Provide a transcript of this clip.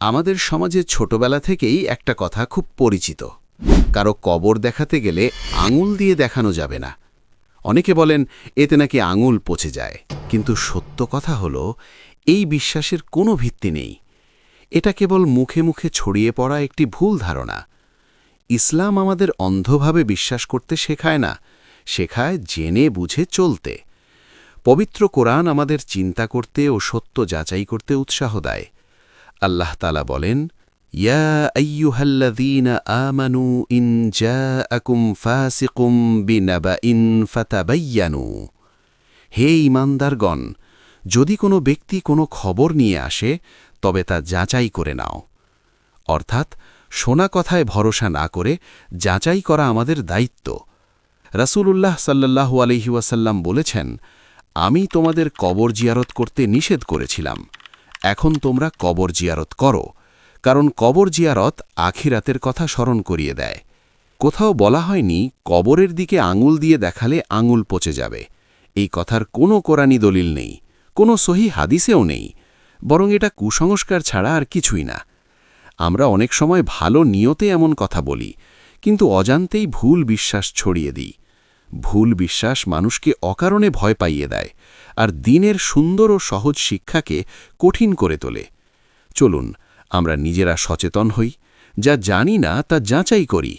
আমাদের সমাজে ছোটবেলা থেকেই একটা কথা খুব পরিচিত, কারো কবর দেখাতে গেলে আঙুল দিয়ে দেখানো যাবে না। অনেকে বলেন এতে নাকি আঙুল পচে যায়, কিন্তু সত্য কথা হলো এই বিশ্বাসের কোনো ভিত্তি নেই। এটা কেবল মুখে মুখে ছড়িয়ে পড়া একটি ভুল ধারণা। ইসলাম আমাদের অন্ধভাবে বিশ্বাস করতে শেখায় না, শেখায় জেনে বুঝে চলতে। পবিত্র কোরআন আমাদের চিন্তা করতে ও সত্য যাচাই করতে উৎসাহ দেয়। আল্লাহ তাআলা বলেন, ইয়া আইয়ুহাল্লাযীনা আমানু ইন জাআকুম ফাসিকুম বিনাবাইন ফাতাবায়্যানু। হে ঈমানদারগণ, যদি কোনো ব্যক্তি কোনো খবর নিয়ে আসে তবে তা যাচাই করে নাও। অর্থাৎ শোনা কথায় ভরসা না করে যাচাই করা আমাদের দায়িত্ব। রাসূলুল্লাহ সাল্লাল্লাহু আলাইহি ওয়াসাল্লাম বলেছেন, আমি তোমাদের কবর জিয়ারত করতে নিষেধ করেছিলাম, এখন তোমরা কবর জিয়ারত করো, কারণ কবর জিয়ারত আখিরাতের কথা স্মরণ করিয়ে দেয়। কোথাও বলা হয়নি কবরের দিকে আঙুল দিয়ে দেখালে আঙুল পচে যাবে। এই কথার কোনো কোরআনী দলিল নেই, কোনো সহিহ হাদিসেও নেই, বরং এটা কুসংস্কার ছাড়া আর কিছুই না। আমরা অনেক সময় ভালো নিয়তে এমন কথা বলি, কিন্তু অজান্তেই ভুল বিশ্বাস ছড়িয়ে দিই। ভুল বিশ্বাস মানুষকে অকারণে ভয় পাইয়ে দেয়, আর দিনের সুন্দর ও সহজ শিক্ষাকে কঠিন করে তোলে। চলুন আমরা নিজেরা সচেতন হই, যা জানি না তা যাচাই করি।